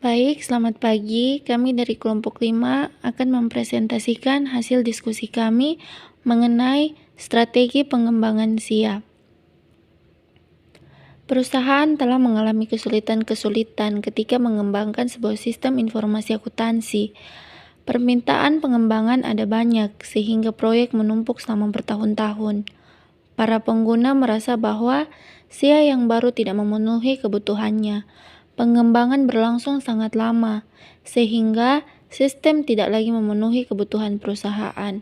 Baik, selamat pagi. Kami dari kelompok 5 akan mempresentasikan hasil diskusi kami mengenai strategi pengembangan SIA. Perusahaan telah mengalami kesulitan-kesulitan ketika mengembangkan sebuah sistem informasi akuntansi. Permintaan pengembangan ada banyak, sehingga proyek menumpuk selama bertahun-tahun. Para pengguna merasa bahwa SIA yang baru tidak memenuhi kebutuhannya. Pengembangan berlangsung sangat lama, sehingga sistem tidak lagi memenuhi kebutuhan perusahaan.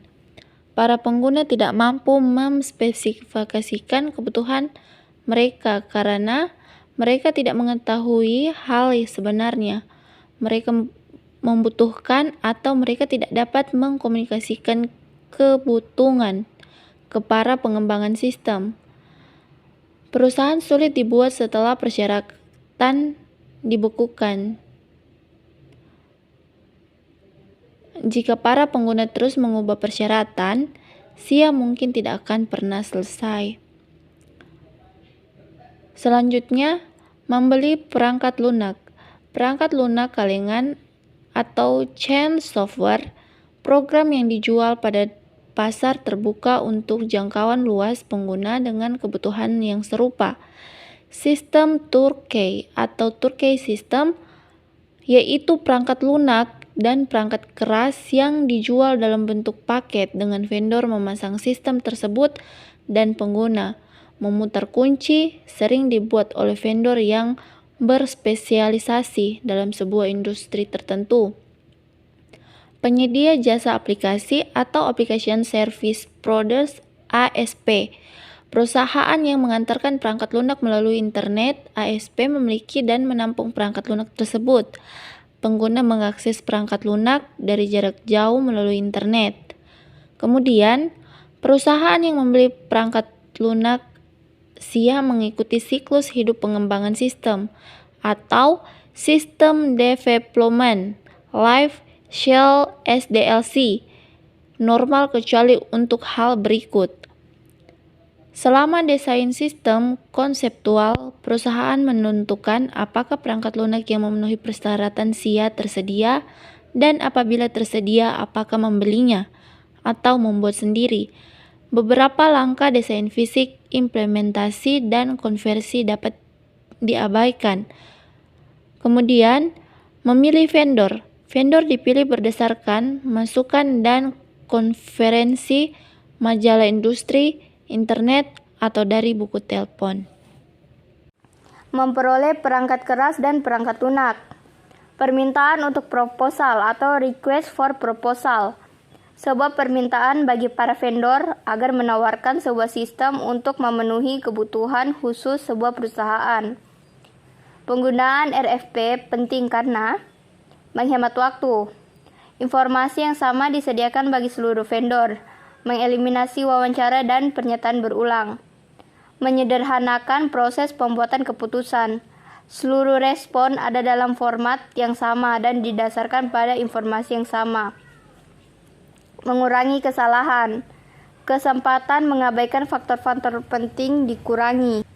Para pengguna tidak mampu memspesifikasikan kebutuhan mereka karena mereka tidak mengetahui hal yang sebenarnya mereka membutuhkan atau mereka tidak dapat mengkomunikasikan kebutuhan ke para pengembangan sistem. Perusahaan sulit dibuat setelah persyaratan dibekukan. Jika para pengguna terus mengubah persyaratan, SIA mungkin tidak akan pernah selesai. Selanjutnya, membeli perangkat lunak. Perangkat lunak kalengan atau chain software, program yang dijual pada pasar terbuka untuk jangkauan luas pengguna dengan kebutuhan yang serupa. Sistem Turkey atau Turkey System yaitu perangkat lunak dan perangkat keras yang dijual dalam bentuk paket dengan vendor memasang sistem tersebut dan pengguna memutar kunci sering dibuat oleh vendor yang berspesialisasi dalam sebuah industri tertentu. Penyedia jasa aplikasi atau Application Service Providers ASP. Perusahaan yang mengantarkan perangkat lunak melalui internet, ASP memiliki dan menampung perangkat lunak tersebut. Pengguna mengakses perangkat lunak dari jarak jauh melalui internet. Kemudian, perusahaan yang membeli perangkat lunak SIA mengikuti siklus hidup pengembangan sistem atau System Development Life Cycle SDLC normal kecuali untuk hal berikut. Selama desain sistem konseptual, perusahaan menentukan apakah perangkat lunak yang memenuhi persyaratan SIA tersedia dan apabila tersedia apakah membelinya atau membuat sendiri. Beberapa langkah desain fisik, implementasi, dan konversi dapat diabaikan. Kemudian, memilih vendor. Vendor dipilih berdasarkan masukan dan konferensi majalah industri, internet, atau dari buku telepon. Memperoleh perangkat keras dan perangkat lunak. Permintaan untuk proposal atau request for proposal. Sebuah permintaan bagi para vendor agar menawarkan sebuah sistem untuk memenuhi kebutuhan khusus sebuah perusahaan. Penggunaan RFP penting karena menghemat waktu. Informasi yang sama disediakan bagi seluruh vendor, mengeliminasi wawancara dan pernyataan berulang. Menyederhanakan proses pembuatan keputusan. Seluruh respon ada dalam format yang sama dan didasarkan pada informasi yang sama. Mengurangi kesalahan. Kesempatan mengabaikan faktor-faktor penting dikurangi.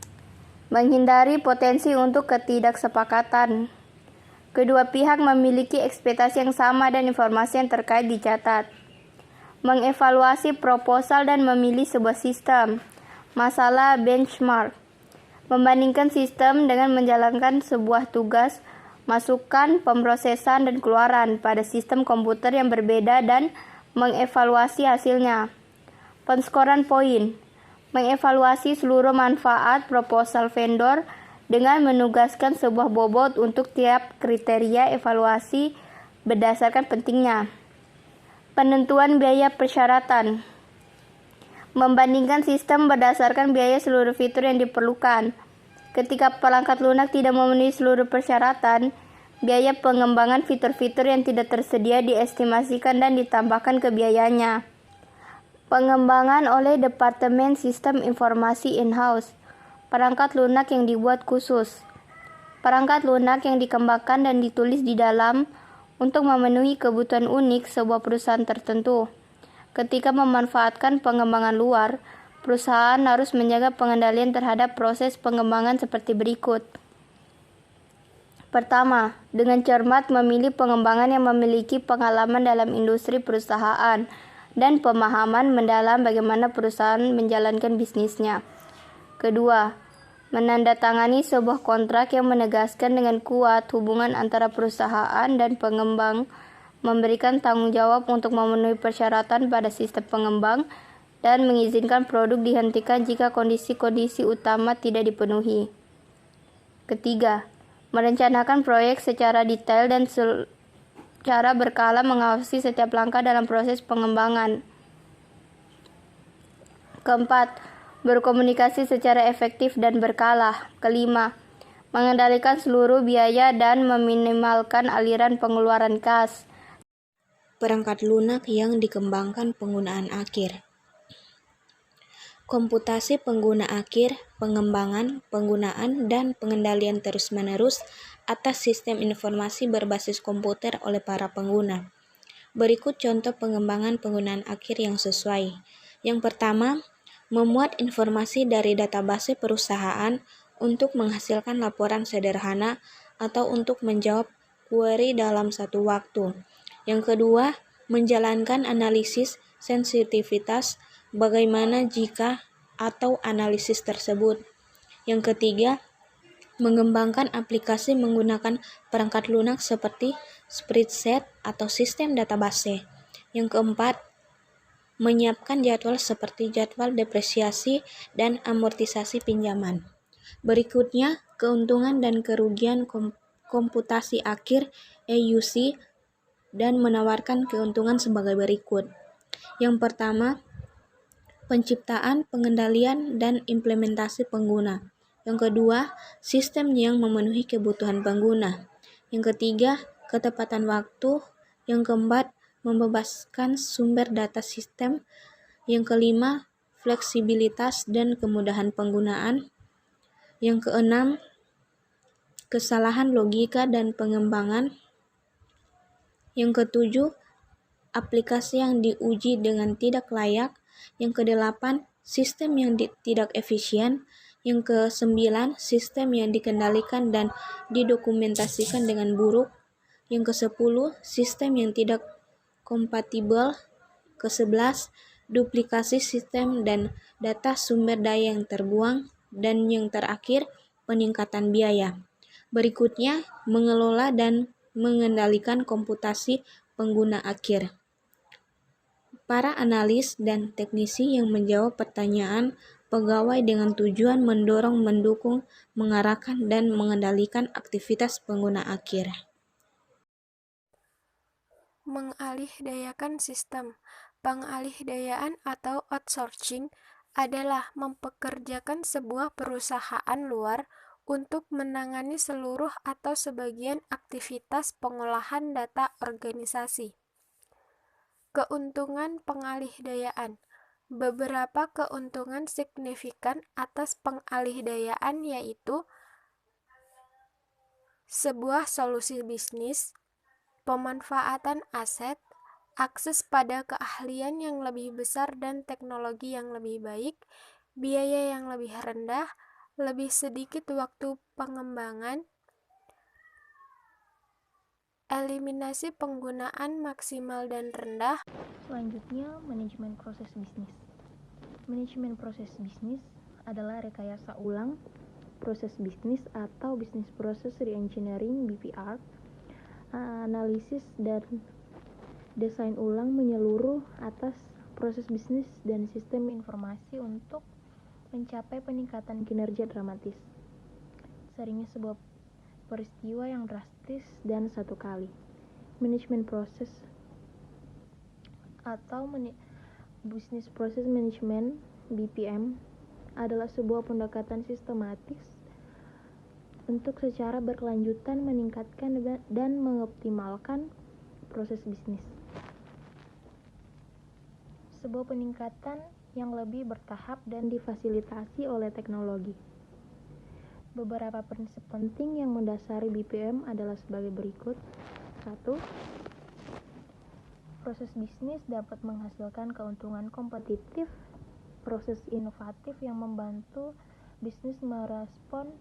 Menghindari potensi untuk ketidaksepakatan. Kedua pihak memiliki ekspektasi yang sama dan informasi yang terkait dicatat. Mengevaluasi proposal dan memilih sebuah sistem. Masalah benchmark. Membandingkan sistem dengan menjalankan sebuah tugas, masukan, pemrosesan, dan keluaran pada sistem komputer yang berbeda dan mengevaluasi hasilnya. Penskoran poin. Mengevaluasi seluruh manfaat proposal vendor dengan menugaskan sebuah bobot untuk tiap kriteria evaluasi berdasarkan pentingnya. Penentuan biaya persyaratan. Membandingkan sistem berdasarkan biaya seluruh fitur yang diperlukan. Ketika perangkat lunak tidak memenuhi seluruh persyaratan, biaya pengembangan fitur-fitur yang tidak tersedia diestimasikan dan ditambahkan ke biayanya. Pengembangan oleh Departemen Sistem Informasi In-house. Perangkat lunak yang dibuat khusus. Perangkat lunak yang dikembangkan dan ditulis di dalam untuk memenuhi kebutuhan unik sebuah perusahaan tertentu. Ketika memanfaatkan pengembangan luar, perusahaan harus menjaga pengendalian terhadap proses pengembangan seperti berikut. Pertama, dengan cermat memilih pengembangan yang memiliki pengalaman dalam industri perusahaan dan pemahaman mendalam bagaimana perusahaan menjalankan bisnisnya. Kedua, menandatangani sebuah kontrak yang menegaskan dengan kuat hubungan antara perusahaan dan pengembang, memberikan tanggung jawab untuk memenuhi persyaratan pada sistem pengembang, dan mengizinkan produk dihentikan jika kondisi-kondisi utama tidak dipenuhi. Ketiga, merencanakan proyek secara detail dan secara berkala mengawasi setiap langkah dalam proses pengembangan. Keempat, berkomunikasi secara efektif dan berkala. Kelima, mengendalikan seluruh biaya dan meminimalkan aliran pengeluaran kas. Perangkat lunak yang dikembangkan penggunaan akhir. Komputasi pengguna akhir, pengembangan, penggunaan, dan pengendalian terus-menerus atas sistem informasi berbasis komputer oleh para pengguna. Berikut contoh pengembangan penggunaan akhir yang sesuai. Yang pertama, memuat informasi dari database perusahaan untuk menghasilkan laporan sederhana atau untuk menjawab query dalam satu waktu. Yang kedua, menjalankan analisis sensitivitas bagaimana jika atau analisis tersebut. Yang ketiga, mengembangkan aplikasi menggunakan perangkat lunak seperti spreadsheet atau sistem database. Yang keempat, menyiapkan jadwal seperti jadwal depresiasi dan amortisasi pinjaman. Berikutnya, keuntungan dan kerugian komputasi akhir (EUC) dan menawarkan keuntungan sebagai berikut. Yang pertama, penciptaan, pengendalian, dan implementasi pengguna. Yang kedua, sistem yang memenuhi kebutuhan pengguna. Yang ketiga, ketepatan waktu. Yang keempat, membebaskan sumber data sistem. Yang kelima, fleksibilitas dan kemudahan penggunaan. Yang keenam, kesalahan logika dan pengembangan. Yang ketujuh, aplikasi yang diuji dengan tidak layak. Yang kedelapan, sistem yang tidak efisien. Yang kesembilan, sistem yang dikendalikan dan didokumentasikan dengan buruk. Yang kesepuluh, sistem yang tidak kompatibel. Kesebelas, duplikasi sistem dan data sumber daya yang terbuang. Dan yang terakhir, peningkatan biaya. Berikutnya, mengelola dan mengendalikan komputasi pengguna akhir. Para analis dan teknisi yang menjawab pertanyaan pegawai dengan tujuan mendorong, mendukung, mengarahkan, dan mengendalikan aktivitas pengguna akhir. Mengalihdayakan sistem. Pengalih-dayaan atau outsourcing adalah mempekerjakan sebuah perusahaan luar untuk menangani seluruh atau sebagian aktivitas pengolahan data organisasi. Keuntungan pengalih-dayaan. Beberapa keuntungan signifikan atas pengalih-dayaan yaitu sebuah solusi bisnis, pemanfaatan aset, akses pada keahlian yang lebih besar dan teknologi yang lebih baik, biaya yang lebih rendah, lebih sedikit waktu pengembangan, eliminasi penggunaan maksimal dan rendah. Selanjutnya, manajemen proses bisnis. Manajemen proses bisnis adalah rekayasa ulang proses bisnis atau business process reengineering (BPR), analisis dan desain ulang menyeluruh atas proses bisnis dan sistem informasi untuk mencapai peningkatan kinerja dramatis. Seringnya sebuah peristiwa yang drastis dan satu kali. Manajemen proses atau Business Process Management (BPM) adalah sebuah pendekatan sistematis untuk secara berkelanjutan meningkatkan dan mengoptimalkan proses bisnis. Sebuah peningkatan yang lebih bertahap dan difasilitasi oleh teknologi. Beberapa prinsip penting yang mendasari BPM adalah sebagai berikut. 1. Proses bisnis dapat menghasilkan keuntungan kompetitif, proses inovatif yang membantu bisnis merespon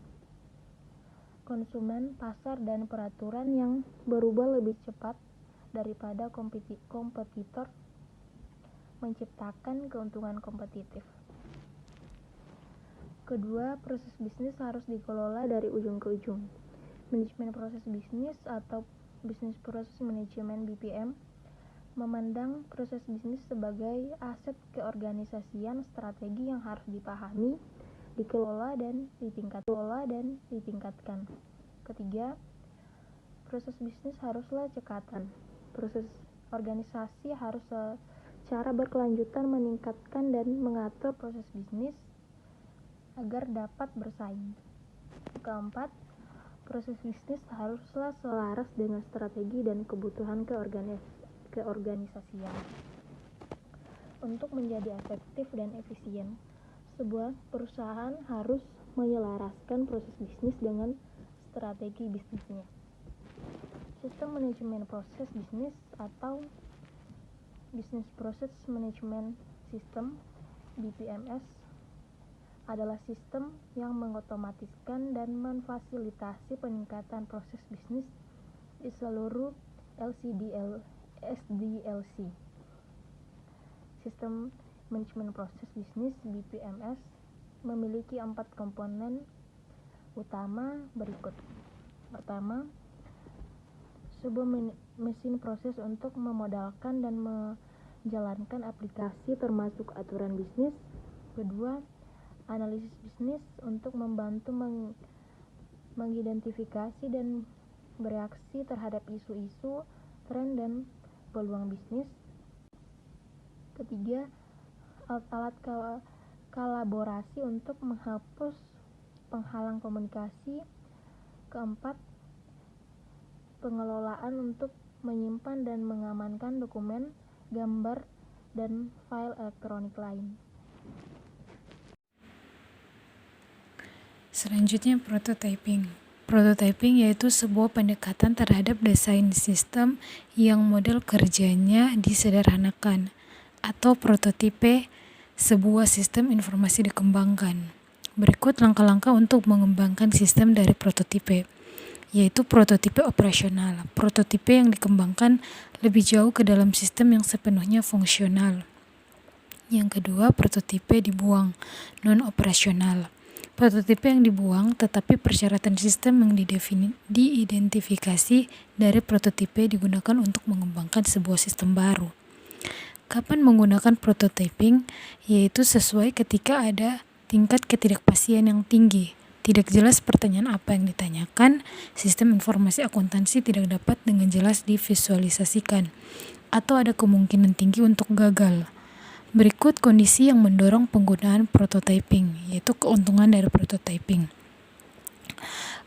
konsumen, pasar, dan peraturan yang berubah lebih cepat daripada kompetitor menciptakan keuntungan kompetitif. Kedua, proses bisnis harus dikelola dari ujung ke ujung. Manajemen proses bisnis atau Business Process Management BPM memandang proses bisnis sebagai aset keorganisasian strategi yang harus dipahami, dikelola dan ditingkatkan. Ketiga, proses bisnis haruslah cekatan. Proses organisasi harus secara berkelanjutan meningkatkan dan mengatur proses bisnis agar dapat bersaing. Keempat, proses bisnis haruslah selaras dengan strategi dan kebutuhan keorganisasian. Untuk menjadi efektif dan efisien, sebuah perusahaan harus menyelaraskan proses bisnis dengan strategi bisnisnya. Sistem manajemen proses bisnis atau Business Process Management System (BPMS) adalah sistem yang mengotomatiskan dan memfasilitasi peningkatan proses bisnis di seluruh SDLC. Sistem manajemen proses bisnis BPMS memiliki 4 komponen utama berikut. Pertama, sebuah mesin proses untuk memodalkan dan menjalankan aplikasi termasuk aturan bisnis. Kedua, analisis bisnis untuk membantu mengidentifikasi dan bereaksi terhadap isu-isu, tren, dan peluang bisnis. Ketiga, alat kolaborasi untuk menghapus penghalang komunikasi. Keempat, pengelolaan untuk menyimpan dan mengamankan dokumen, gambar, dan file elektronik lain. Selanjutnya, prototyping. Prototyping yaitu sebuah pendekatan terhadap desain sistem yang model kerjanya disederhanakan, atau prototipe sebuah sistem informasi dikembangkan. Berikut langkah-langkah untuk mengembangkan sistem dari prototipe, yaitu prototipe operasional. Prototipe yang dikembangkan lebih jauh ke dalam sistem yang sepenuhnya fungsional. Yang kedua, prototipe dibuang, non-operasional. Prototipe yang dibuang, tetapi persyaratan sistem yang diidentifikasi dari prototipe digunakan untuk mengembangkan sebuah sistem baru. Kapan menggunakan prototyping? Yaitu sesuai ketika ada tingkat ketidakpastian yang tinggi. Tidak jelas pertanyaan apa yang ditanyakan, sistem informasi akuntansi tidak dapat dengan jelas divisualisasikan, atau ada kemungkinan tinggi untuk gagal. Berikut kondisi yang mendorong penggunaan prototyping, yaitu keuntungan dari prototyping.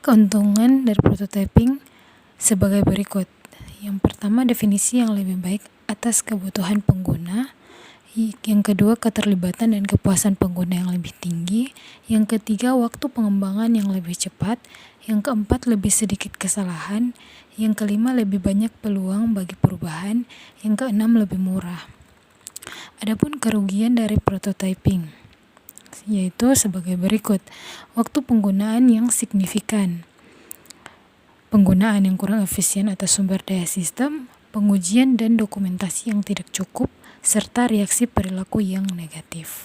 Keuntungan dari prototyping sebagai berikut. Yang pertama, definisi yang lebih baik atas kebutuhan pengguna. Yang kedua, keterlibatan dan kepuasan pengguna yang lebih tinggi. Yang ketiga, waktu pengembangan yang lebih cepat. Yang keempat, lebih sedikit kesalahan. Yang kelima, lebih banyak peluang bagi perubahan. Yang keenam, lebih murah. Adapun kerugian dari prototyping, yaitu sebagai berikut. Waktu penggunaan yang signifikan, penggunaan yang kurang efisien atas sumber daya sistem, pengujian dan dokumentasi yang tidak cukup, serta reaksi perilaku yang negatif.